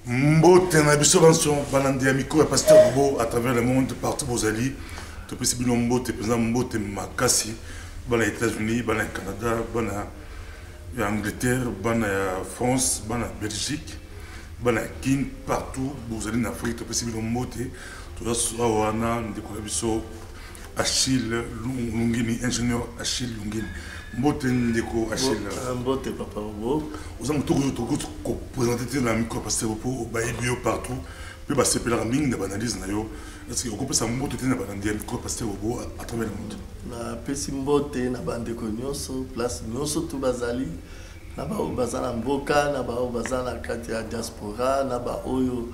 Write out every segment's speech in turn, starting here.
Mbote na biso banso banandi amiko ya pasteur Bobo à travers le monde partout vos alliés to pesi bino mbote président mbote makasi bana États-Unis bana Canada bana ya Angleterre bana ya France bana Belgique bana Kin partout vos alliés en Afrique to pesi bino mbote to ça wana ndiko biso Achille Lungini ingénieur Achille Lungini mbote ndeko Achille mbote papa Bobo aux amis ko présenter na micro pasteur Bobo ba ebio partout puis ba sepela ming na analyse na yo est-ce que on peut ça mbote na ba ndiem micro pasteur Bobo à travers le monde na pesi mbote na bande ko nyonso place nyonso tu bazali na ba bazana mboka na ba bazana kati ya diaspora na ba oyo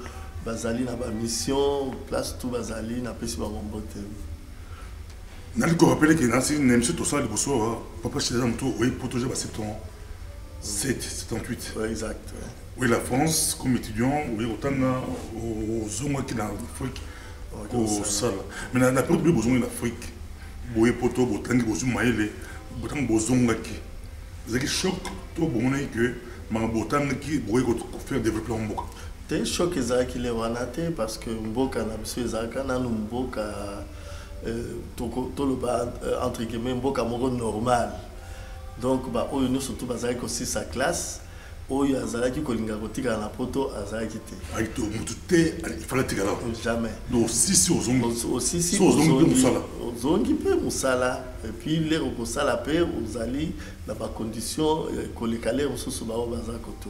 bazali na ba mission place tu bazali na pesi ba mbote. Je me rappelle que dans une émission, papa chez les hommes, oui, pour toujours, c'est en 78. Oui, exact. Oui, la France, comme étudiant, oui, autant aux hommes qui sont en Afrique, au Sal. Mais on n'a pas besoin de l'Afrique. Oui, pour toi, autant que vous avez autant besoin qui. Vous avez choc, tout bon, que autant qui pourrait faire développer en Mboka. C'est choc qui est wanaté parce que Mboka n'a pas besoin de Mboka. Tout le bas entre guillemets mboka moko normal donc ba oyo nous surtout bazali aussi sa classe oyo azalaki kolinga kotika na poto azalaki te aito mutu te il fallait tika là jamais donc si ozongi pe musala et puis les okosala pe ozali na ba condition kolekale mususu ba baza koto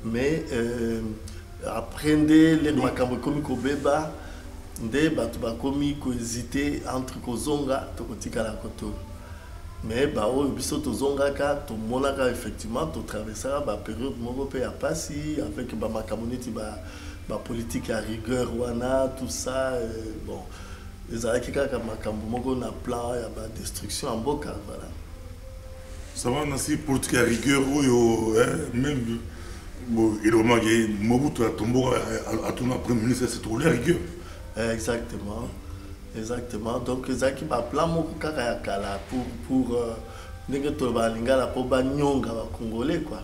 mais apprendre les makambo komi kobeba nde batu bakomi ko hésiter entre kozonga to kotika la koto mais ba oyo biso tozonga ka to monaka effectivement to traverser ba période moko pe ya pasi avec ba makamoniti ba politique à rigueur wana tout ça bon les araki kaka makambo moko na plan ya ba destruction en boka voilà ça va na si politique à rigueur oyo même bon il remarque Mobutu a tombé à ton premier ministre c'est trop la rigueur. Exactement, exactement. Donc les qui va plan moko kaka ya kala pour ndenge to balingala po banyonga ba congolais quoi.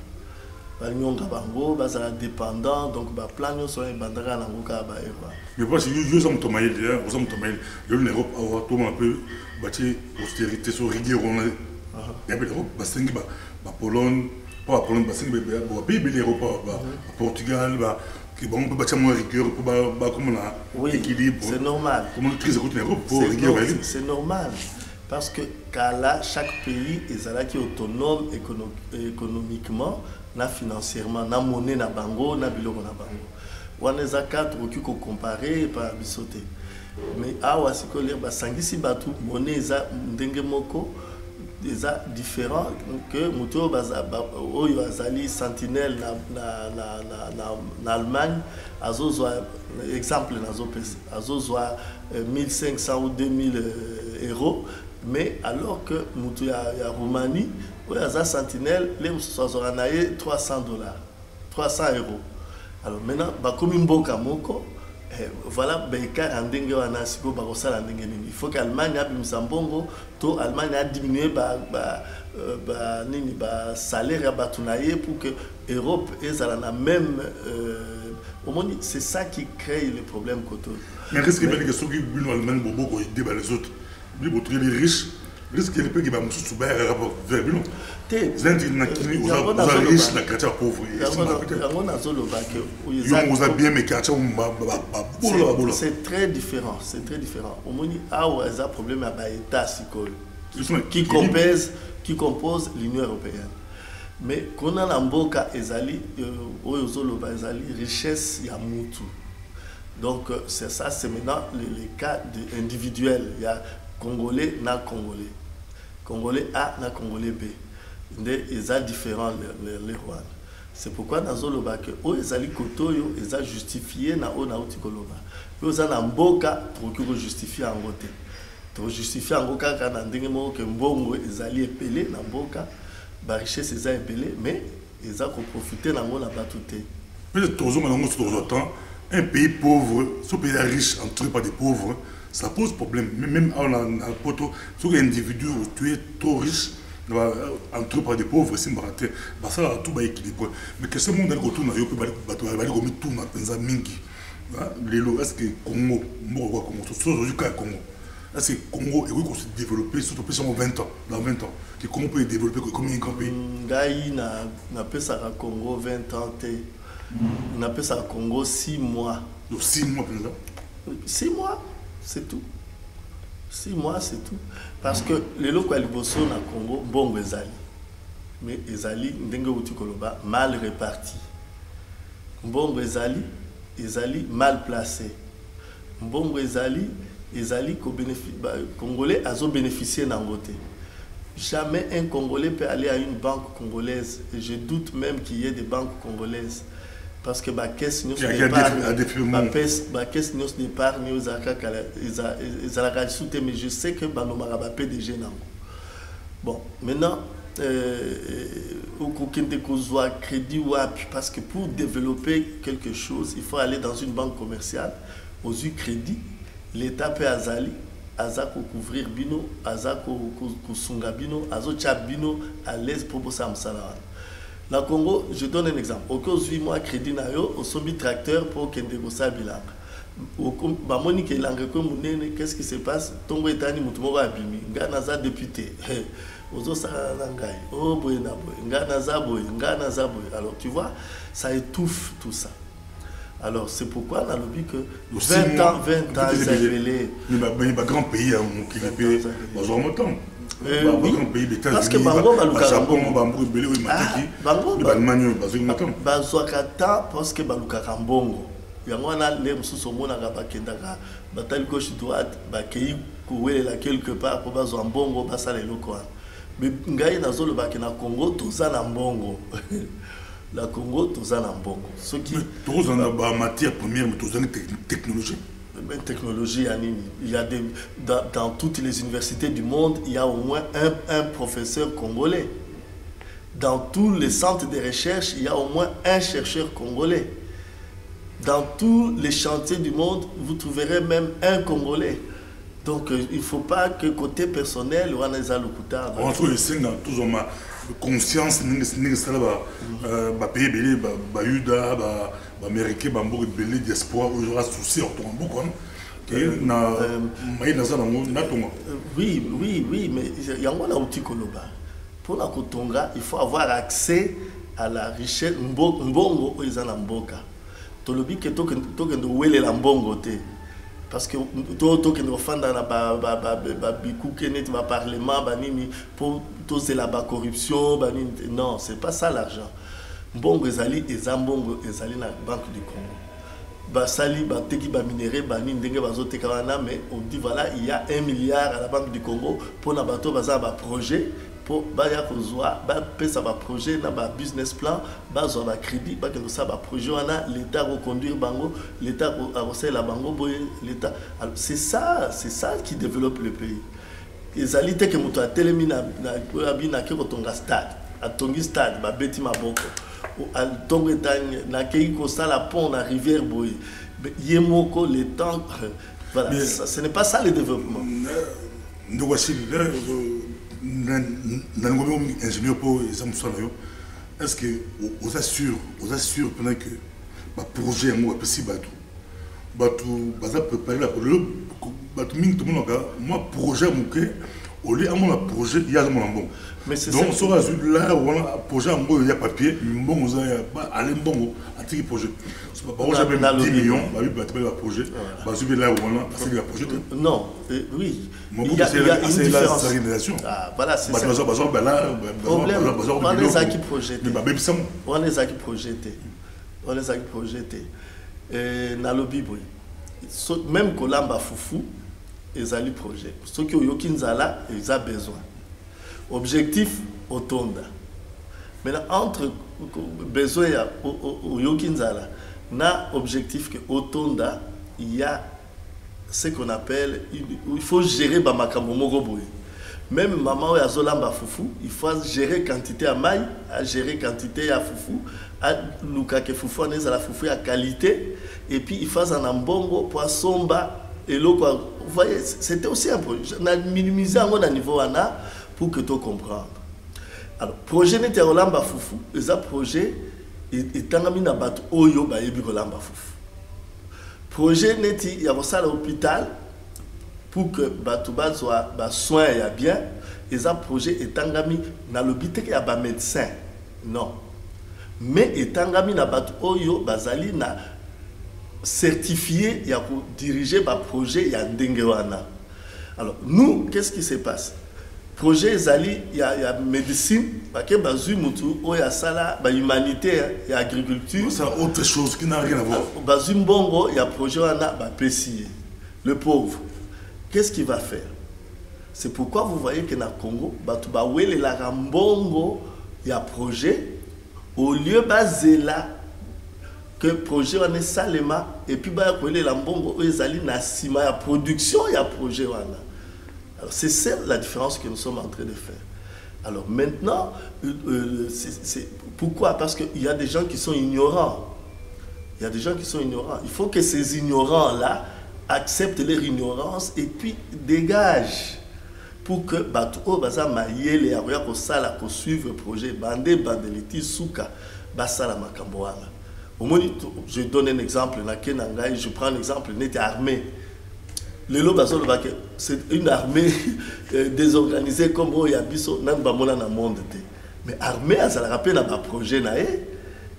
Banyonga bango bazala dépendant donc ba plan yo so bandaka na ngoka ba quoi. Mais parce que yo sommes tomaïl, vous sommes tomaïl. Yo l'Europe a tout un peu bâti austérité sur rigueur on a. Et puis l'Europe basengi ba Pologne, pas Pologne basengi ba pays l'Europe ba Portugal ba bon, on peut bâtir moins rigueur pour comme on a équilibre. C'est normal. Comment on utilise pour rigueur. C'est normal. Parce que là, chaque pays est autonome économiquement, financièrement, na monnaie, na bango, na biloko na bango. On est à quatre qui qu'on comparer par bisoté. Mais awa sikoler basangisi batu monnaie za ndenge moko déjà différent que muto baza oyo azali sentinelle na Allemagne azozwa exemple nazo pesa azozwa 1500 ou 2000 euros mais alors que muto ya Roumanie oyo aza sentinelle les muso naye 300 $, 300 €. Alors maintenant bakomi mboka moko voilà beka ndenge wana siko ba kosala ndenge nini il faut que Allemagne a bimisa mbongo to Allemagne a diminué ba salaire ya batunaye pour que Europe ezala na même au moins c'est ça qui crée les problèmes côté. Mais risque que ceux qui viennent en Allemagne bobo ko débat les autres lui montrer les riches risque les pays qui va musu suba rapport vers bilan c'est très différent, c'est très différent. Au moins, il y a un problème avec l'État qui compose l'Union européenne. Mais quand on a l'amboka ezali, richesse ya mutu. Donc c'est ça, c'est maintenant les cas individuels. Il y a Congolais na Congolais. Congolais A na Congolais B. Ils sont différents les rois. C'est pourquoi dans Zoloba que ils allaient kotoyo, ils ont justifié na o na utikoloba. Ils ont amboka pour que justifier en côté. Pour justifier en boka quand ndenge mo que mbongo ils allaient épeler na boka, ba richesse ils ont épelé, mais ils ont profité na ngona batouté. Peut-être toujours maintenant sur autant un pays pauvre, ce pays riche entouré par des pauvres. Ça pose problème. Même en poto, si un individu tu es trop riche, entouré par des pauvres, c'est maraté. Ça a tout équilibré. Mais que ce monde est retourné, il y a tout dans mingi. Est-ce que Congo, aujourd'hui, Congo, est-ce que Congo est se développer surtout en 20 ans, dans 20 ans, que Congo peut développer comme un grand pays? Gaï n'a pas ça Congo 20 ans, n'a pas ça Congo 6 mois. 6 mois, 6 mois, c'est tout. 6 mois, c'est tout. Parce que les locaux à Liboso, na Congo, bon, ezali. Mais ezali, ndenge uti koloba, mal réparti. Bon, ezali mal placé. Bon, ezali Congolais a bénéficié d'un côté. Jamais un Congolais peut aller à une banque congolaise. Et je doute même qu'il y ait des banques congolaises. Parce que ma caisse nous d'épargne mais je sais que Banomara va PDG. Bon, maintenant, crédit parce que pour développer quelque chose, il faut aller dans une banque commerciale, aux yeux crédit, l'État peut azali, azako couvrir bino, azako kusunga bino, azo tchap bino à l'aise pour bosser am salaire. La Congo, je donne un exemple. Au cas où 8 mois crédit nayo, au sommet tracteur pour kende gosa bilang. Ba monique langue ko munene, qu'est-ce qui se passe? Tongo etani mutumo ba bimi, nganaza député. Ozo sarangai, oh boy na boy, nganaza boy, nganaza boy. Alors tu vois, ça étouffe tout ça. Alors c'est pourquoi on a lobby que 20 ans, ils révélé. Mais il y a grand pays qui est en temps. Oui, parce que Bango Baluka Rambongo, parce que Baluka Rambongo, Yangwana les Moussomona Rabakendaka, bataille gauche-droite, Bakei, Kouela quelque part pour Bazo Mbongo, Bassa les locaux. Mais Ngaï Nazo le Bakena Congo, tout ça Nambongo. La Congo, tout ça Nambongo. Ce qui. Tout ça en matière première, mais tout ça technologie. Technologie, il y a dans toutes les universités du monde, il y a au moins un professeur congolais. Dans tous les centres de recherche, il y a au moins un chercheur congolais. Dans tous les chantiers du monde, vous trouverez même un Congolais. Donc il ne faut pas que côté personnel, on ait le couteau. On trouve ici dans tout ma conscience, pays belé, Bayuda, Américain, Bambouk, belé d'espoir, aujourd'hui souci, on tombe beaucoup. Oui, mais il y a un outil Koloba. Pour la Kotonga, il faut avoir accès à la richesse. Mbongo, ils ont Mboka. Tolobi que token de wele la Mbongo te. Parce que token de fanda na bikou kenet va parlement banini pour toser la corruption banini. Non, c'est pas ça l'argent. Mbongo ezali ezambongo ezali na banque du Congo. Basali bateki ba minéré bani ndenge bazoteka wana, mais on dit voilà, il y a 1 milliard à la banque du Congo pour na bato baza ba projet pour baya kozwa ba pesa ba projet na ba business plan bazwa ba crédit ba que ça ba projet wana l'état reconduire bango, l'état a la bango boye l'état. C'est ça qui développe le pays. Ezali te que moto a telemi na abina ke kotonga stade, a tongi stade ba beti maboko. Al Tongetang, na Keiko la pont, la rivière Boy, Yemoko, les temps. Voilà, mais, ce n'est pas ça le développement. Nous voici ingénieur pour les hommes. Est-ce que vous assure pendant que le projet est moi aussi Batou, préparer la moi projet au lieu de mon projet, il y a mon bon. Mais c'est donc, ça. Là, on a un projet, il y a papier, bon, il y a un bon projet. C'est pas projet, même 10 millions, il y a un projet. Là, on a un projet. Non, oui. Il y a une différence. Voilà, c'est ça. On les a qui projetés. On les a qui projetés. On les a qui projetés. Dans le Bible, même Kolamba Foufou, ils ont le projet. Ceux qui ont Yokinzala, ils ont besoin. Objectif, Otonda. Maintenant, entre besoin au Yokinzala, na objectif que Otonda, il y a ce qu'on appelle, il faut gérer Bamakambo Mogoboy. Même maman a Zolamba Foufou, il faut gérer quantité à maille, à gérer quantité à Foufou, à Lukake Foufou, à la Foufou à qualité, et puis il faut un ambongo, poisson bas. Et là, vous voyez, c'était aussi un projet. On a minimisé à mon niveau pour que tu comprennes. Alors, projet neti ya kolamba fufu, eza projet etangami na bato oyo bayebi kolamba fufu. Projet neti ya kosala hôpital pour que bato bazwa ba soin ya bien, eza projet etangami na lobite ya ba médecin. Non. Mais etangami na bato oyo bazali na certifié ya ko diriger ba projet ya ndenge wana. Alors, nous, qu'est-ce qui se passe? Projet Zali, il y a médecine, parce que Bazui Moutou, il y a ça, il y a humanité, il y a agriculture. C'est autre chose qui n'a rien à voir. Bazui Mbongo, il y a projet, il y a Pessie. Le pauvre, qu'est-ce qu'il va faire? C'est pourquoi vous voyez que dans le Congo, il y a Mbongo, il y a projet, au lieu basé là, que le projet on est salement, et puis il y a Mbongo, il y a production, il y a projet. C'est ça la différence que nous sommes en train de faire. Alors maintenant, pourquoi? Parce qu'il y a des gens qui sont ignorants. Il y a des gens qui sont ignorants. Il faut que ces ignorants-là acceptent leur ignorance et puis dégagent. Pour que Batou Baza Mayele et Aroya Kosala ko suivre le projet Bandé Bandeliti Souka Basala Makamboala. Au moins, je donne un exemple. Je prends un exemple, net armée. C'est une armée désorganisée comme Oyabiso, n'a pas mon monde. Mais armée, ça la rappelle à un projet.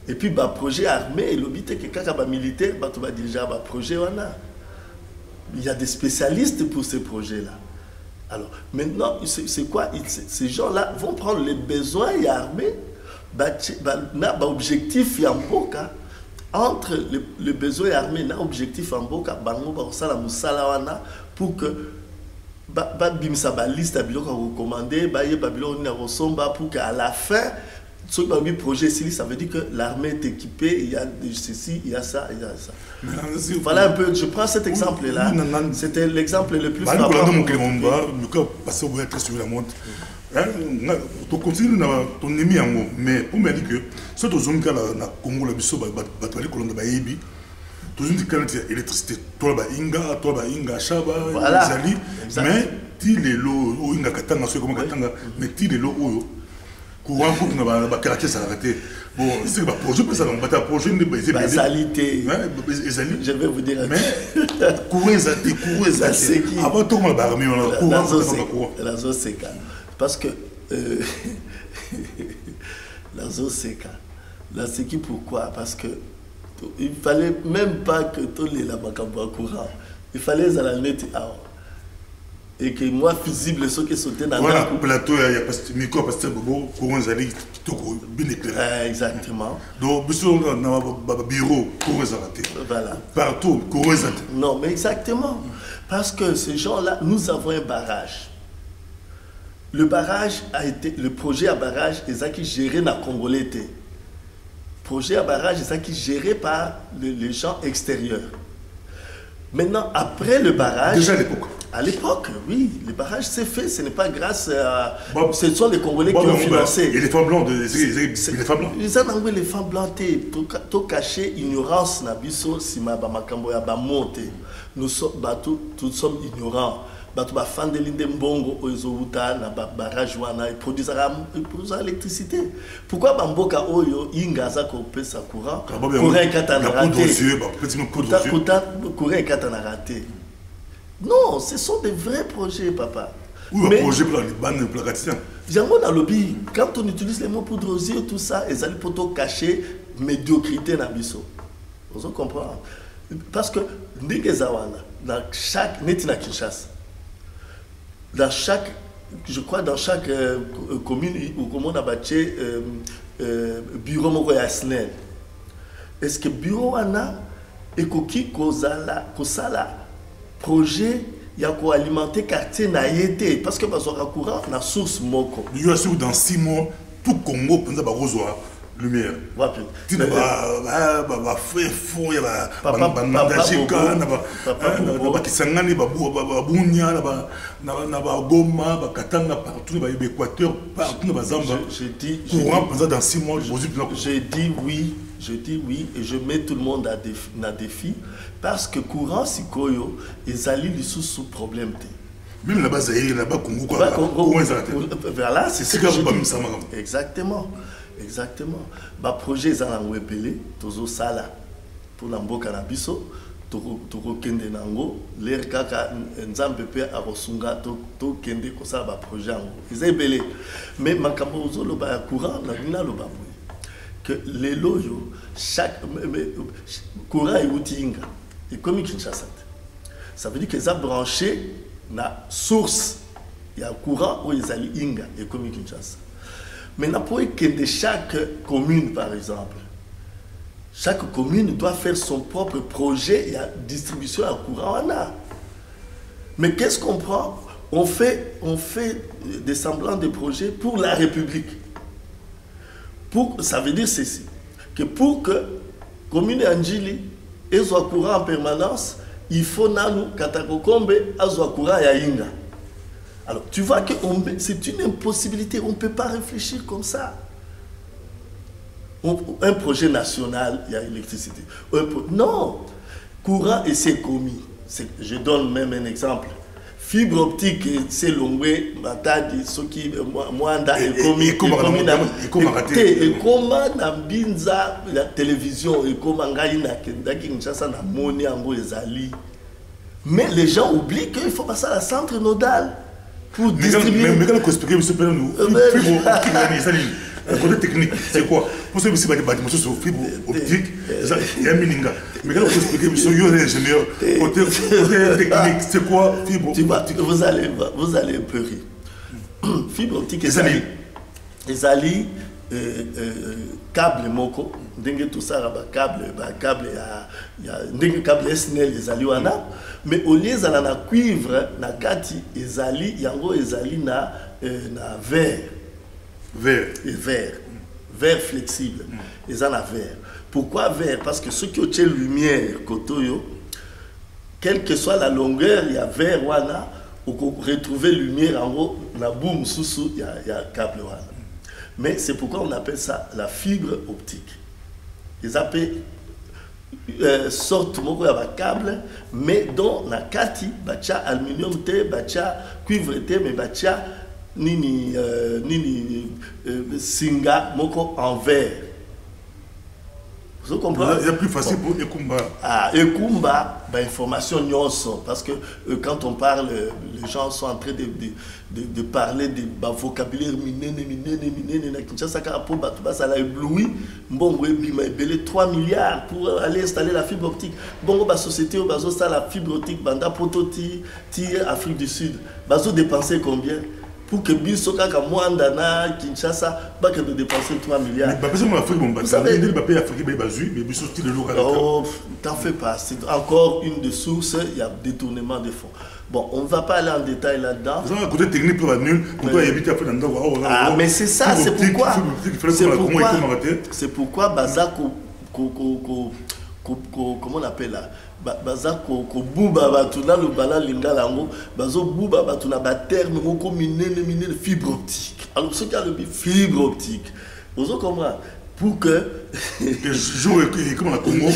Et puis, un projet armé, l'obité que quand militaire, va déjà un projet. Il y a des spécialistes pour ces projets-là. Alors, maintenant, c'est quoi? Ces gens-là vont prendre les besoins armés, un objectif en boca. Entre le besoin armé et l'objectif en boca, pour que bimsa ba liste à biloko recommandé, pour qu'à la fin, ce projet ça veut dire que l'armée est équipée, il y a ceci, il y a ça, il y a ça. Voilà un peu, je prends cet exemple-là, c'était l'exemple le plus frappant. Tu continues ton ennemi en haut, mais pour me dire que ce que tu as dans le Congo, tu as l'électricité, tu as Inga, Chaba, Zali, mais tu as l'eau, Inga Katanga, mais tu as l'eau, courant pour que tu caractère ça arrêté. Bon, c'est un projet, mais ça va projet de Zalité. Je vais vous dire. Mais courant Zalité, avant tout, on va armer, on a courant. La zone séca. Parce que la zone séca, la séquille pourquoi? Parce que il ne fallait même pas que tous les Lamakamba courant. Il fallait les aller et que moi, fusible, ceux qui sautaient dans le plateau, il y a micro pasteur Bobo, courant Zali, bien éclairé. Exactement. Donc, dans le bureau, courant Zali. Voilà. Partout, courant Zali. Non, mais exactement. Parce que ces gens-là, nous avons un barrage. Le barrage a été, le projet à barrage, c'est ça qui géré dans le Congolais. Le projet à barrage, c'est ça qui géré par les gens extérieurs. Maintenant, après le barrage... Déjà à l'époque. À l'époque, oui, le barrage s'est fait, ce n'est pas grâce à... ce sont les Congolais qui ont financé. Et les femmes blancs, les femmes blancs. Ils ont envoyé les femmes blancs, tout caché, ignorance, nabiso, sima, bamakambo, ya bamonte. Nous sommes ignorants. Bato ba fan de l'inde mbongo oizouta na barrage wana ils produisent l'électricité. Pourquoi bamboka oyo ingaza ko pesa courant katana raté. Courant katana raté. Non, ce sont des vrais projets, papa. Oui, mais projet pour les bannes placaticiens. J'avoue dans le lobby, quand on utilise les mots poudre aux yeux, tout ça, ils allaient plutôt cacher médiocrité na biso. Vous comprenez? Parce que dans chaque netina Kinshasa, dans chaque, je crois dans chaque commune où on a bâti bureau moko ya SNEL. Est-ce que bureau wana ekoki kozala projet ya ko alimenter quartier na yete parce que bazora courant na source moko. Il y a sûr dans 6 mois tout Congo penza ba rezoa lumière. Tu ne va faire fou ya ba ndajika na ba kisangani ba bunya na ba goma ba katanga partout ba équateur partout na ba zamba. Je dis courant penza dans 6 mois je dis oui. Je dis oui et je mets tout le monde à défi parce que courant si koyo ils allient sous problème. Même là-bas, Zaïre, là-bas, Congo, quoi. Voilà, c'est ce que je dis. Exactement. Exactement. Le projet est en Webele, Tozo Sala, pour l'Ambo Canabiso, Toko Kende Nango, l'air Kaka Nzambepe Arosunga, Toko Kende Kosa, le projet en Ils est belé. Mais Makambo Zolo, le courant, la Loba. Que les loyaux, chaque courant est outil, et comme Kinshasa. Ça veut dire qu'ils ont branché la source. Il y a un courant où ils ont Inga et comme Kinshasa. Maintenant, pour que de chaque commune, par exemple, chaque commune doit faire son propre projet et la distribution à courant en a. Mais qu'est-ce qu'on prend? On fait des semblants de projets pour la République. Ça veut dire ceci, que pour que la commune Anjili ait son courant en permanence, il faut que Katakokombe ait son courant à Inga. Alors, tu vois que c'est une impossibilité, on ne peut pas réfléchir comme ça. Un projet national, il y a l'électricité. Non, courant et c'est commis. Je donne même un exemple. Fibre optique, c'est l'ongwe, matadi, soki, mwanda, et comment na binza la télévision, et comment ngai na kendaki nchasa na moni ango ezali. Mais les gens oublient qu'il faut passer à la centre nodal. Pour distribuer. Mais quand on explique, nous, le côté technique, c'est quoi? Pour ceux qui ont des bâtiments sur fibre optique, il y a un mininga. Mais quand on explique, nous sommes ingénieurs, côté technique, c'est quoi fibre optique? Vous allez un peu rire. Fibre optique, les alliés, câble moko, dengue tout ça, câble, il y a câble SNL, les alliés, mais au lieu de la cuivre, na kati, les alliés, yango les alliés na verre. Verre flexible. Ils en ont verre. Pourquoi verre? Parce que ceux qui ont une lumière, kotoyo, quelle que soit la longueur, il y a verre, wana, ou qu'on retrouve lumière en haut, la boum, sous, il y a câble, wana. Mais c'est pourquoi on appelle ça la fibre optique. Ils appellent sorte moko ya câble, mais dans la kati, bacha aluminium te, bacha cuivre te, mais bacha nini singa moko en verre. Vous comprenez? Il y a plus facile pour Ekumba. Ah, Ekumba, information nyonso. Parce que quand on parle, les gens sont en train de parler de vocabulaire minene, na Kinshasa, pour ça l'a ébloui. Bon, il m'a ébélé 3 milliards pour aller installer la fibre optique. Bon, la société, ça la fibre optique, banda prototi, Afrique du Sud. Bazo dépenser combien? Pour que Biso Kaka Mwandana, Kinshasa, pas que de dépenser 3 milliards. Mais vous savez, oh, t'en fais pas. C'est encore une des sources, il y a détournement des fonds. Bon, on ne va pas aller en détail là-dedans. Vous avez un côté technique pour la nulle, pourquoi il habite à faire dans ah, mais c'est ça, c'est pourquoi. C'est pourquoi Bazako, comment on appelle là? Bazako buba batuna le bala lingala ngo bazo buba batuna ba terme moko minene fibre optique. Alors ce qui a le fibre optique. Vous comprenez pour que jour comme la Congo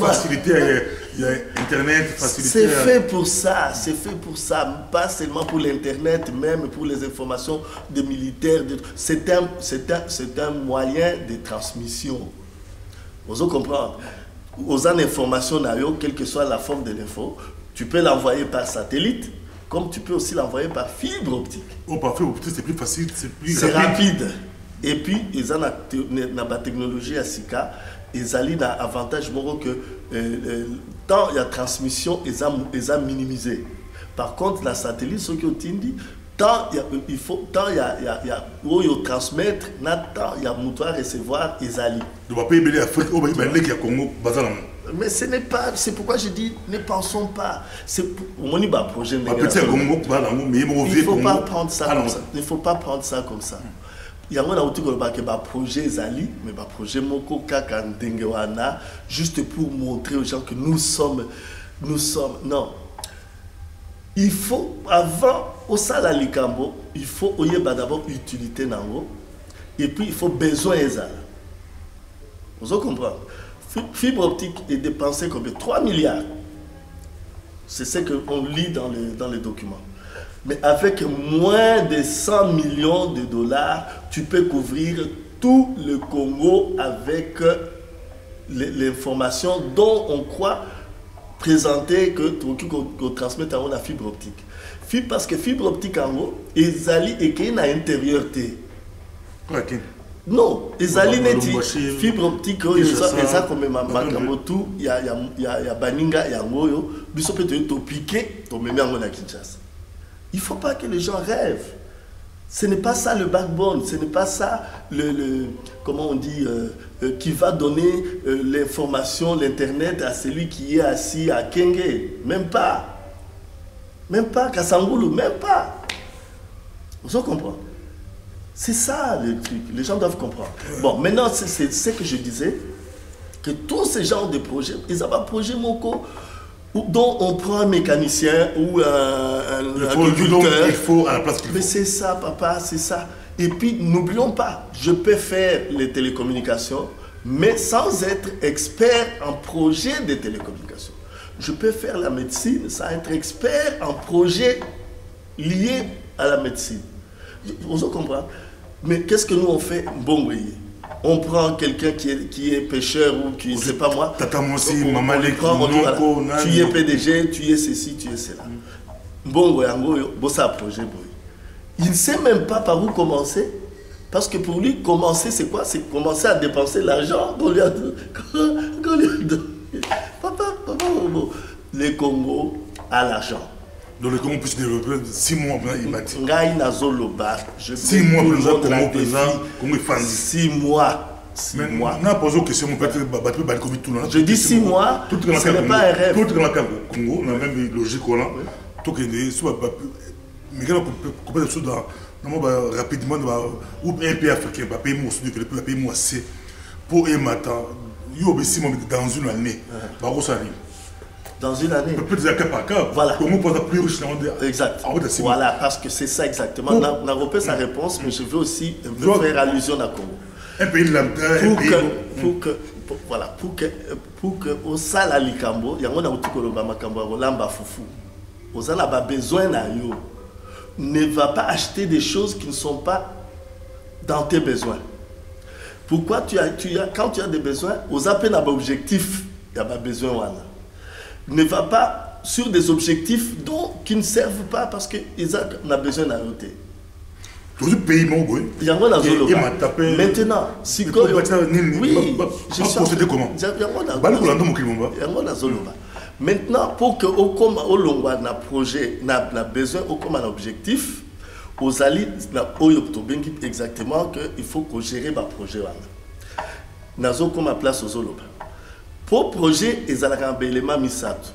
faciliter il y a internet faciliter. C'est fait pour ça, pas seulement pour l'internet, même pour les informations des militaires, c'est un moyen de transmission. Vous comprenez? Aux informations, quelle que soit la forme de l'info, tu peux l'envoyer par satellite, comme tu peux aussi l'envoyer par fibre optique. Oh, par fibre optique, c'est plus facile, c'est plus rapide. Et puis, ils ont la technologie à Sika, ils ont l'avantage que tant il y a transmission, ils ont minimisé. Par contre, la satellite, ce qui ont dit, tant il faut, tant il y a où il transmettre, tant il y a moutoir recevoir, ils allient. Mais ce n'est pas, c'est pourquoi je dis, ne pensons pas. C'est mon projet. Il ne faut pas prendre ça comme ça. Il ne faut pas prendre ça comme ça. Il y a un projet Zali, mais un projet Moko Kaka Ndengewana, juste pour montrer aux gens que nous sommes, non. Il faut, avant, au Sala Likambo, il faut d'abord utilité nango, et puis il faut besoin ezala. Vous comprenez? Fibre optique est dépensée comme 3 milliards. C'est ce qu'on lit dans les documents. Mais avec moins de 100 millions de dollars, tu peux couvrir tout le Congo avec l'information dont on croit présenter que tu transmets à la fibre optique. Parce que fibre optique en haut, ils allaient et qu'il y a intérieur. Non, ils allaient fibre optique, ça comme tout, il y a Baninga, il y a Ngoyo, ils sont peut-être piqué, tu mets en Kinshasa. Il ne faut pas que les gens rêvent. Ce n'est pas ça le backbone, ce n'est pas ça comment on dit, qui va donner l'information, l'internet à celui qui est assis à Kenge. Même pas. Même pas, Kassangoulou, même pas. Vous comprenez? C'est ça le truc, les gens doivent comprendre. Bon, maintenant, c'est ce que je disais, que tous ces genres de projets, ils ont un projet Moko, dont on prend un mécanicien ou un agriculteur. Il faut à la place qu'il faut. Mais c'est ça, papa, c'est ça. Et puis, n'oublions pas, je peux faire les télécommunications, mais sans être expert en projet de télécommunications. Je peux faire la médecine sans être expert en projet lié à la médecine. Vous comprenez? Mais qu'est-ce que nous on fait? Bon, oui. On prend quelqu'un qui est pêcheur ou qui ne sait pas moi. Tu es PDG, tu es ceci, tu es cela. Bon, oui, ça projet. Il ne sait même pas par où commencer. Parce que pour lui, commencer, c'est quoi? C'est commencer à dépenser l'argent qu'on lui a donné. Papa, le Congo a l'argent. Donc le Congo peut se développer 6 mois avant il bâtit. 6 mois avant Congo présent, Congo est fan. 6 mois. 6 mois. On a posé une question, je dis 6 mois, ce n'est pas un rêve. Tout le Congo, on a même logique. Tout le monde, mais quand on peut faire rapidement, ou un pays africain, un pays un pays moissé, pour un matin, il y a aussi dans une année. Dans une année. Peut-être cas par cas. Voilà. Comment on peut plus riche exact. Voilà, parce que c'est ça exactement. On a repris sa réponse, mais je veux aussi faire allusion à Congo. Un pays lambda, pour que au sala likambo, il y a un outil que l'on makambo lamba foufou. Aux ala ba besoin na yo. Ne va pas acheter des choses qui ne sont pas dans tes besoins. Pourquoi quand tu as des besoins, aux appels à objectif, il y a pas besoin wana. Ne va pas sur des objectifs qui ne servent pas parce qu'ils ont besoin d'ajouter. Tout le pays, mon boy. Il y a un azolo. Maintenant, si quoi. Oui, je sais comment. Il y a un azolo. Maintenant, pour que au long d'un projet, n'a besoin au un objectif, aux alliés, exactement qu'il faut qu'on gère le projet. Nazo comme place aux zoloba. Pour projet, ils ont un élément misato.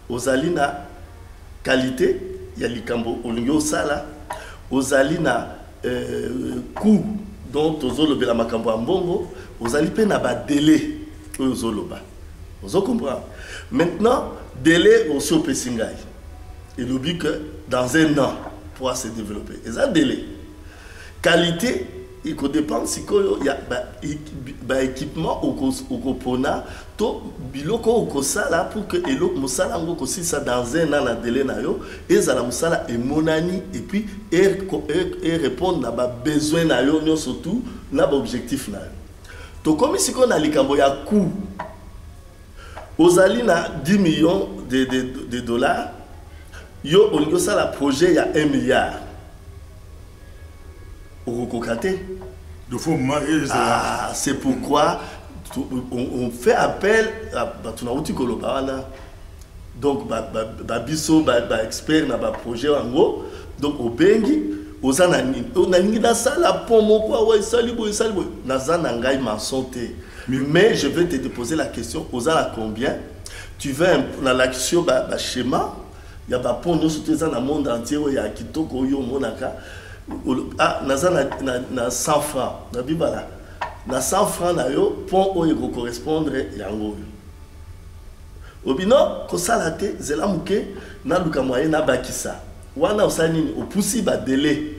Aux alliés na qualité, il y a l'ikambo, au sala, aux alliés na coût dont aux zoloba la makambo ambongo, aux alliés na ba délai aux zoloba. Vous comprenez? Maintenant, délai au Sopesingai. Il oublie que dans un an, pour se développer. Et ça, délai. Qualité, il dépend si il y a un équipement au Kopona, to biloko au Kosala pour que Elok Moussala aussi ça dans un an à délai nayo, et ça la Moussala est monani, et puis et répondre à besoin nayo, surtout, à l'objectif nayo. Donc, comme ici qu'on a l'ikambo, il y a coût. Aux alina 10 millions de dollars, yo on y a le projet il y a 1 milliard. Au c'est pourquoi on fait appel à donc biso expert na projet en gros donc au bengi aux anani on a ni dans ça la pomme quoi ouais salibo na zana ngai ma santé. Mais je vais te poser la question, aux à combien tu veux dans l'action schéma, il y a pas pour nous dans le monde entier il y a kitoko yo monaka ah na 100 francs na bibala na 100 francs na yo pont o correspondre yango obino ko salate zela muke na luka moyen na bakisa wana osanini opusi ba délai.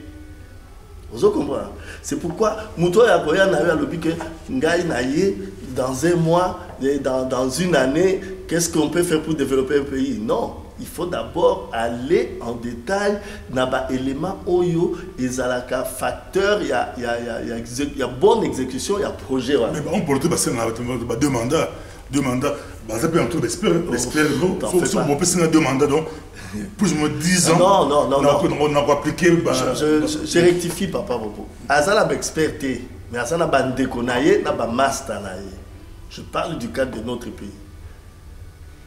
Vous comprenez? C'est pourquoi Mouto Yakoya n'a eu à l'objet que Ngaï Naye, dans un mois, dans une année, qu'est-ce qu'on peut faire pour développer un pays? Non. il faut d'abord aller en détail dans les éléments oyo et zalaka facteur il y a bonne exécution il y a projet mais on peut le passer dans deux mandats bah ça peut un tour d'expert faut passer deux mandats donc plus ou moins 10 ans non on a appliqué je rectifie papa beaucoup azala experté mais azala bandeko naye na ba master naye je parle du cadre de notre pays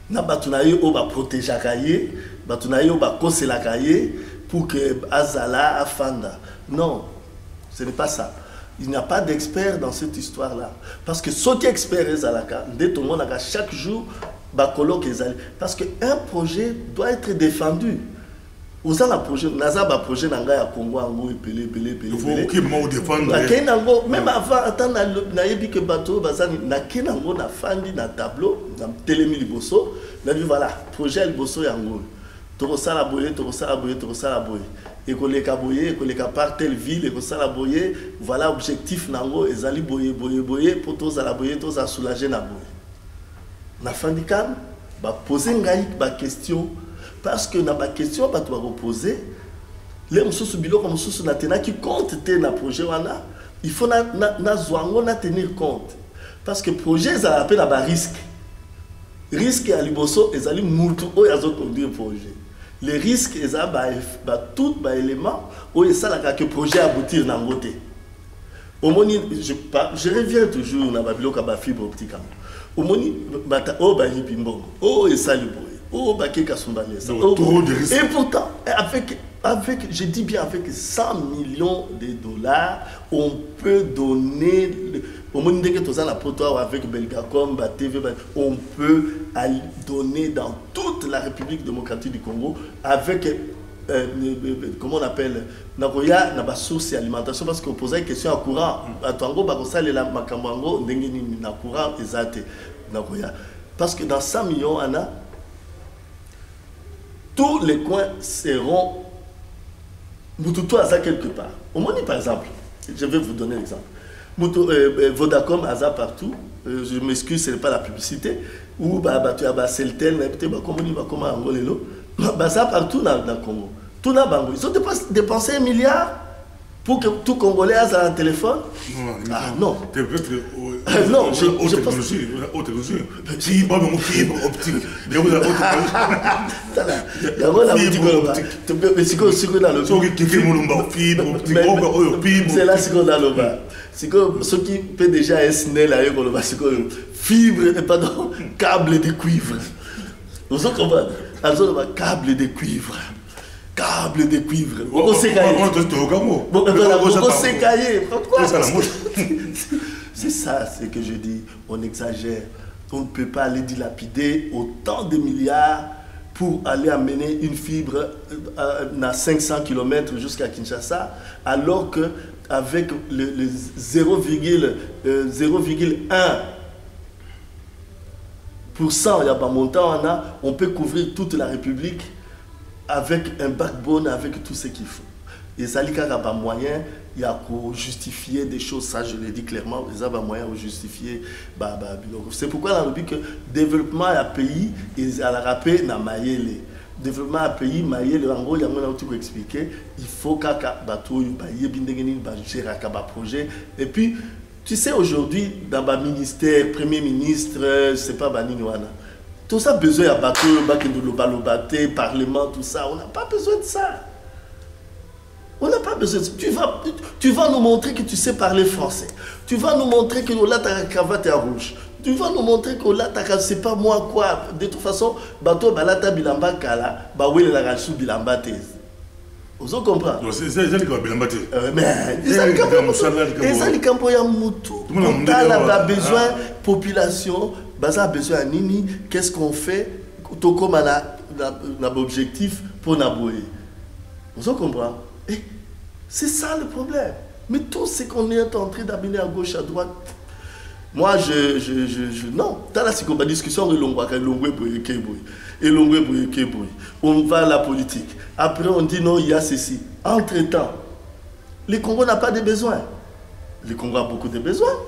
na batunaye o ba protéger kaye batunaye o ba kosela kaye pour que azala afanda non ce n'est pas ça. Il n'y a pas d'expert dans cette histoire-là. Parce que ce qui est expert est Zalaka, dès tout le monde, chaque jour, parce qu'un projet doit être défendu. Vous avez un projet, Naza a un projet dans le Congo, il faut qu'il me défende. Même avant, attends, nayebi que bateau, na kenango na fandi na tableau, na télémi liboso, na dit voilà, projet liboso yango. Toro sala boye. Et que les caboyés, que les par telle ville, et que ça la boye, voilà objectif nango, et zali boye, pour tous à la boye, tous à soulager na boye. Na fandikam, bah poser une question, parce que na ba question, bah tu vas reposer, les moussous bilo comme moussous na tena qui compte te na projet wana, il faut na zwango na tenir compte, parce que projet ça appelle à risque, risque à liboso, et zali moutou, ou yazo conduire projet. Les risques, tout élément où il s'agit que le projet aboutir dans le côté. Je reviens toujours dans la fibre optique. Et pourtant, je dis bien avec 100 millions de dollars, on peut donner, avec Belgacom, on peut donner dans toute la République démocratique du Congo avec, comment on appelle, Nagoya, na source alimentation, parce qu'on posait une question à courant. Parce que dans 100 millions, tous les coins seront Moutoutou à ça quelque part. Au Moni, par exemple, je vais vous donner l'exemple. Vodacom a ça partout. Je m'excuse, ce n'est pas la publicité. Ou tu as Celtel, ça partout dans le Congo. Tout dans Bango. Ils ont dépensé 1 milliard pour que tout Congolais ait un téléphone. Non. Non, je pense que si pas mon fibre optique. C'est là ce qu'on a le bas. C'est que ceux qui peut déjà SNEL à eux, fibre, pardon, câble de cuivre. Vous comprenez? Alors, câble de cuivre. Câble de cuivre. On s'est caillé. Pourquoi? C'est ça, c'est que je dis, on exagère. On ne peut pas aller dilapider autant de milliards pour aller amener une fibre à 500 km jusqu'à Kinshasa, alors qu'avec le 0,1%, il y a pas montant, on peut couvrir toute la République avec un backbone, avec tout ce qu'il faut. Et ça n'y a pas moyen, il y a qu'à justifier des choses, ça je le dis clairement, il n'y a pas moyen de justifier. C'est pourquoi dans le but que le développement à pays, il a rappelé dans Mayele. Développement à pays, Mayele, en gros, il y a un truc expliquer, il faut qu'il y ait un projet. Et puis, tu sais, aujourd'hui, dans le ministère, Premier ministre, je ne sais pas, tout ça besoin de bateau, Parlement, tout ça, on n'a pas besoin de ça. On n'a pas besoin de ça. Tu vas nous montrer que tu sais parler français. Tu vas nous montrer que là, ta cravate est rouge. Tu vas nous montrer que là, ta c'est pas moi quoi. De toute façon, bateau, balata, bilamba, kala, bawele la rachou, bilamba, thèse. Vous comprenez? C'est ça qui va bilamba, thèse. Mais, c'est ça qui va moutou. On a besoin, population, a besoin de nini, qu'est-ce qu'on fait? Tout comme on a l'objectif pour Naboué. Vous comprenez? C'est ça le problème. Mais tout ce qu'on est en train d'amener à gauche, à droite, moi, non. Dans la discussion, on va à la politique. Après, on dit non, il y a ceci. Entre-temps, le Congo n'a pas de besoins. Le Congo a beaucoup de besoins.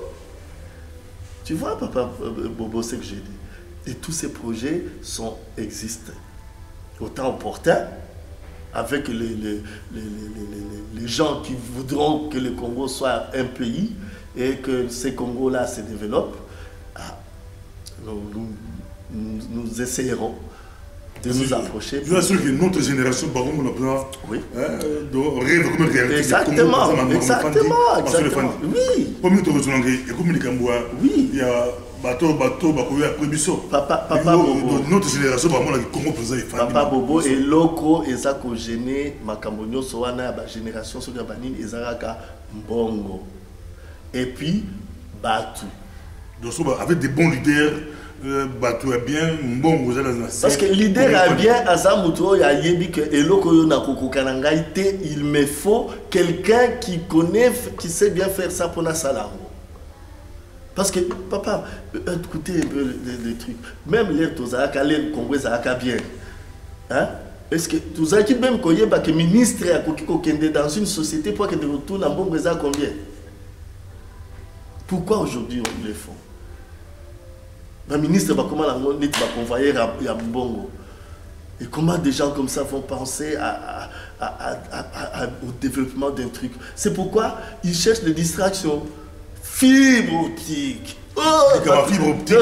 Tu vois, papa Bobo, ce que j'ai dit. Et tous ces projets existent. au temps opportun, avec les gens qui voudront que le Congo soit un pays et que ces Congos-là se développent, nous essayerons de nous approcher. Je suis sûr que notre génération, par exemple, on a oui. Rêve comme une réalité. Exactement, exactement. Oui. Oui. Il y a bateau, bakoya prébiso. Papa Bobo. Notre génération, vraiment, la Congo présent est Papa Bobo et loko ezako gêné makambo soana ba génération so ya banini ezaka mbongo. Et puis Batu. Donc avec des bons leaders, Batu est bien mbongo parce que leader a bien azamuto ya yebi que eloko yo na kokokanangaite, il me faut quelqu'un qui connaît, qui sait bien faire ça pour na salango. Parce que, papa, écoutez un peu les trucs. Même les Tozaka, les Congolais, ça bien. Hein? Est-ce que Tozaki, même quand il y a un ministre dans une société pour que de retourne en bon résultat combien? Pourquoi aujourd'hui on le fait? Le ministre va comment va convoyer à Mbongo? Et comment des gens comme ça vont penser au développement d'un truc? C'est pourquoi ils cherchent des distractions. Fibre optique. Oh, fibre optique.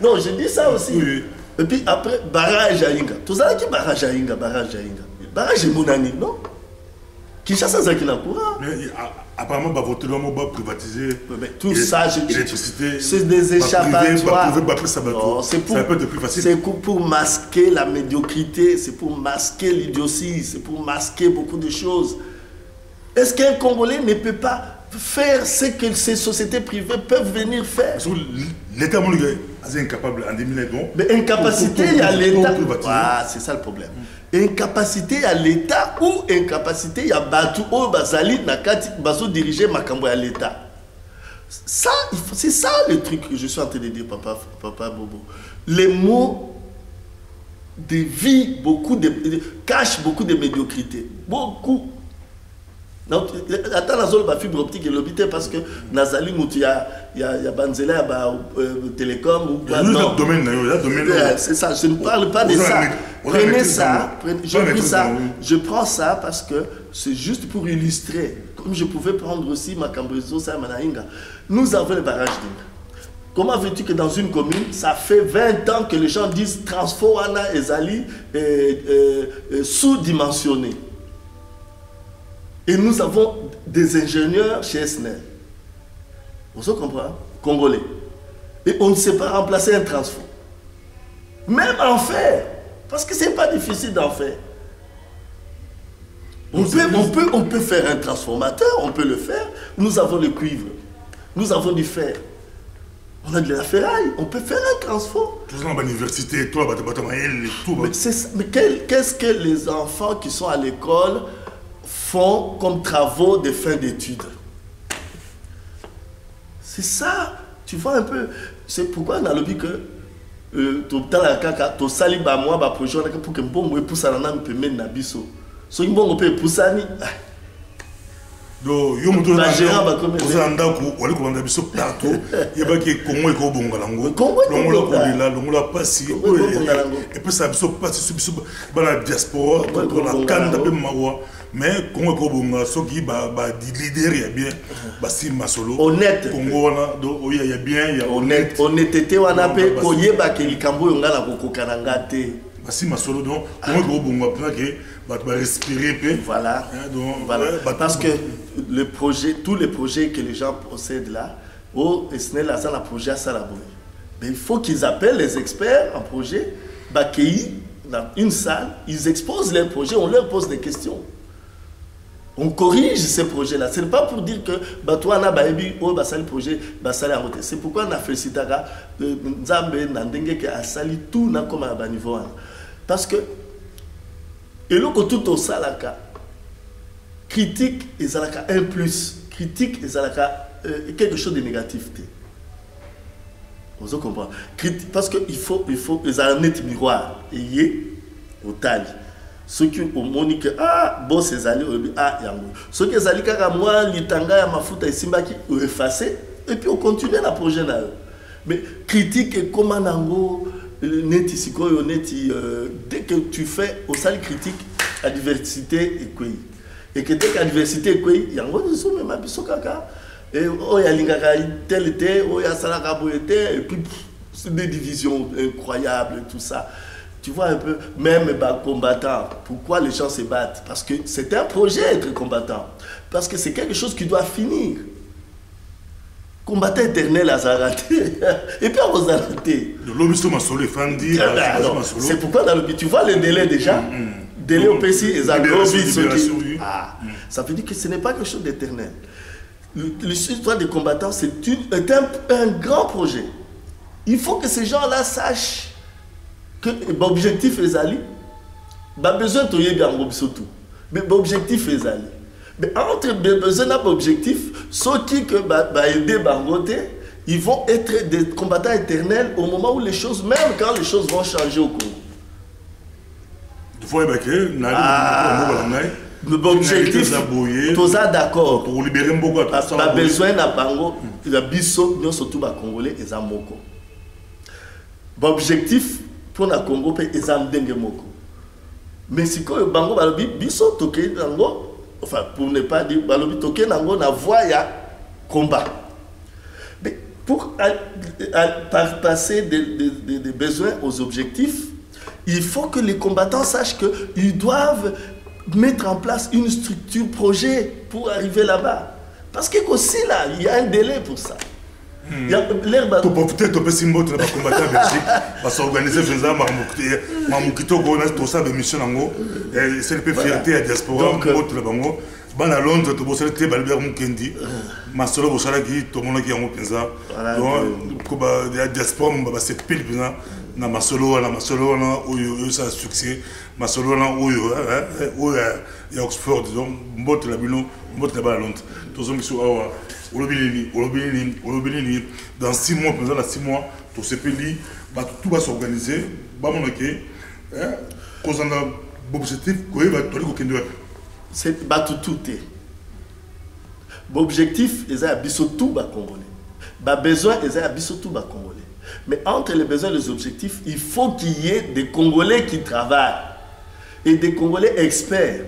Non, je dis ça aussi. Oui. Et puis après, barrage à Inga. Tout ça qui barrage à Inga. Barrage est Monani, non? Qui chasse ça qui n'a courant. Apparemment, votre homme va privatiser. Tout ça, l'électricité. C'est des échappatoires. C'est pour masquer la médiocrité, c'est pour masquer l'idiotie, c'est pour masquer beaucoup de choses. Est-ce qu'un Congolais ne peut pas faire ce que ces sociétés privées peuvent venir faire? L'État est incapable en 2020. Mais incapacité à l'État. Ah, c'est ça le problème. Incapacité à l'État ou incapacité à Batu ou Bazali Nakati Bazo diriger Makambo à l'État. Ça, c'est ça le truc que je suis en train de dire, papa Bobo. Les mots de vie, cachent beaucoup de médiocrité. Beaucoup. Donc, attends, la zone de fibre optique et l'hôpital parce que Nazali, il y a Banzela, Télécom ou pas. Non, c'est ça, je ne parle pas de ça. Prenez ça, je prends ça parce que c'est juste pour illustrer. Comme je pouvais prendre aussi ma Cambrézo, ça, Manaïnga. Nous avons le barrage d'Inga. Comment veux-tu que dans une commune, ça fait 20 ans que les gens disent Transfo, Anna et Zali sous-dimensionnés? Et nous avons des ingénieurs chez SNEL. Vous comprenez? Congolais. Et on ne sait pas remplacer un transfo. Même en fer. Parce que ce n'est pas difficile d'en faire. On peut faire un transformateur, on peut le faire. Nous avons le cuivre. Nous avons du fer. On a de la ferraille. On peut faire un transfo. Tout ça dans l'université, toi, tout. Mais qu'est-ce que les enfants qui sont à l'école font comme travaux de fin d'études? C'est ça, tu vois un peu. C'est pourquoi on a le but que tu sali ba moi ba projet pour que bon moi pousse à la name peut na biso. So bon on peut pousser ni. Do yo muto na gérant ba comme ça ndako wali ko banda biso partout. Yeba ki Congo ko bonga lango. Longola ko la longola pasi. Et puis ça biso pasi biso ba la diaspora ko la kanda be mawa. Mais Congo ko bonga so ki ba leader ya bien ba si masolo. Honnête. Congo na do il y a bien il y a honnête. Honnêteté wana pe ko yeba ke likambo yonga na ko kananga te. Ba si masolo donc Congo ko bonga plan que va respirer. Voilà. Voilà. Parce que le projet, tous les projets que les gens possèdent là, au SNEL, ça la projet à Salaboué. Mais il faut qu'ils appellent les experts en projet, Bakei, dans une salle, ils exposent leurs projets, on leur pose des questions. On corrige ces projets-là. Ce n'est pas pour dire que Batouana Baebi, oh, Basali projet, Basali à côté. C'est pourquoi on a fait Sitara, Nzambe, Nandenge, qui a sali tout comme à niveau. Parce que, et là, tout au salaka, critique et salaka 1+, critique et salaka quelque chose de négatif. Vous comprenez? Parce qu'il faut les net miroir et y est au taille. Ceux qui ont moni que ah bon c'est allé ah yango. Ceux qui allé kaka moi litanga ya mafuta isimba qui effacer et puis on continue la projet là. Mais critique et comment nango dès que tu fais au salle critique, la diversité est quoi. Et que dès que la diversité est quoi, il y a un gros même à Bissokaka. Et oh, il y a l'ingaka tel était, oh, il y a Salakabo était, et puis c'est des divisions incroyables, tout ça. Tu vois un peu, même combattant, pourquoi les gens se battent? Parce que c'est un projet être combattant. Parce que c'est quelque chose qui doit finir. Combattant éternel à Zaraté. Et puis à Zaraté. C'est pourquoi dans le tu vois le délai déjà. Délai au PC et Zaraté. Ça veut dire que ce n'est pas quelque chose d'éternel. L'histoire des combattants, c'est un grand projet. Il faut que ces gens-là sachent que l'objectif est Ali. Besoin de tout. Mais l'objectif est Ali. Mais entre besoin et l'objectif, ceux qui aider Bangote, ils vont être des combattants éternels au moment où les choses, même quand les choses vont changer au Congo. L'objectif, tous d'accord. Pour libérer Mbogo, pas besoin de Bango, il y a biso, nous surtout les Congolais et Zamoko. L'objectif pour le Congo, c'est Zamdenge Moko. Mais si le Bango, biso, toké, nango, enfin, pour ne pas dire, toké, nango, na voie, il y a combat. Mais pour passer des besoins aux objectifs, il faut que les combattants sachent qu'ils doivent mettre en place une structure projet pour arriver là-bas. Parce qu'aussi là, il y a un délai pour ça. Il y a l'herbe. Tu peux peut-être te simbo tu n'as pas combattu en Belgique parce qu'organiser faisant mamukito gona tout ça de mission nango et c'est le fierté à diaspora mbote la bango bana Londres to bosser te Balbert Mukendi masolo bosala ki to mona ki yango penza donc ko ba diaspora ba c'est pile penza na masolo na oyo ça succès masolo na oyo ya Oxford donc mbote la bino mbote la ba Londres to zo miso awa dans 6 mois, pendant 6 mois, tout ce pays, tout va s'organiser. Cause on a l'objectif, c'est tout. L'objectif, c'est de tout Congolais. Le besoin, c'est de tout Congolais. Mais entre les besoins et les objectifs, il faut qu'il y ait des Congolais qui travaillent et des Congolais experts.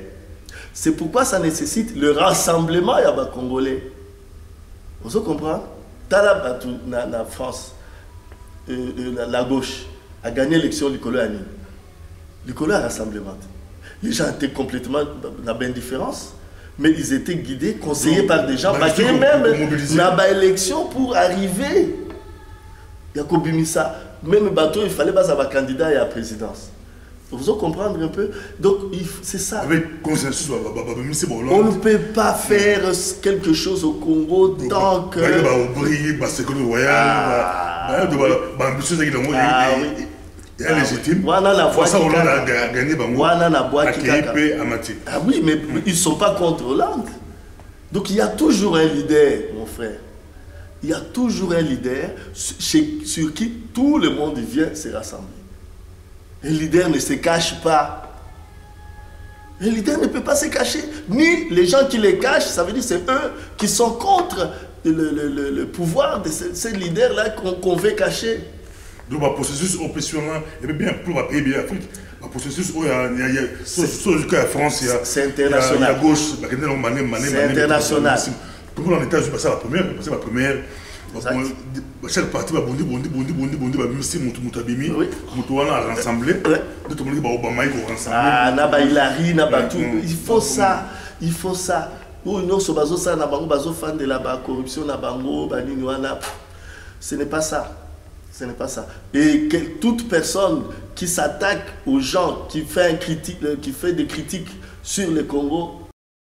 C'est pourquoi ça nécessite le rassemblement des Congolais. Vous comprenez? La France, la gauche, a gagné l'élection du Colo Anime. Le Colo a rassemblement. Les gens étaient complètement dans l'indifférence, mais ils étaient guidés, conseillés par des gens, qui même dans l'élection pour arriver. Il y a Kobimisa. Même bateau, il fallait pas avoir candidat à la présidence. Vous comprendre un peu? Donc, c'est ça. Avec consensus, on ne peut pas faire quelque chose au Congo tant que... Ah oui, mais ils ne sont pas contre Hollande. Donc, il y a toujours un leader, mon frère. Il y a toujours un leader sur qui tout le monde vient se rassembler. Un leader ne se cache pas. Un leader ne peut pas se cacher. Ni les gens qui les cachent, ça veut dire que c'est eux qui sont contre le pouvoir de ces leaders-là qu'on veut cacher. Donc, le processus opérationnel, et bien pour le pays, bien Afrique, le processus, il y a France, c'est international. Il y a gauche, c'est international. Pour nous, en États-Unis, c'est la première. Chaque parti va bondi, même si Moutabimi, Moutouana a rassemblé, d'autres monde va Obama il va rassembler. Ah, Naba Hilary, Naba tout. Il faut ça. Ou non, ce bazo ça, Nabango, bazo fan de la corruption, Nabango, Baniniwana. Ce n'est pas ça. Ce n'est pas ça. Et toute personne qui s'attaque aux gens, qui fait des critiques sur le Congo,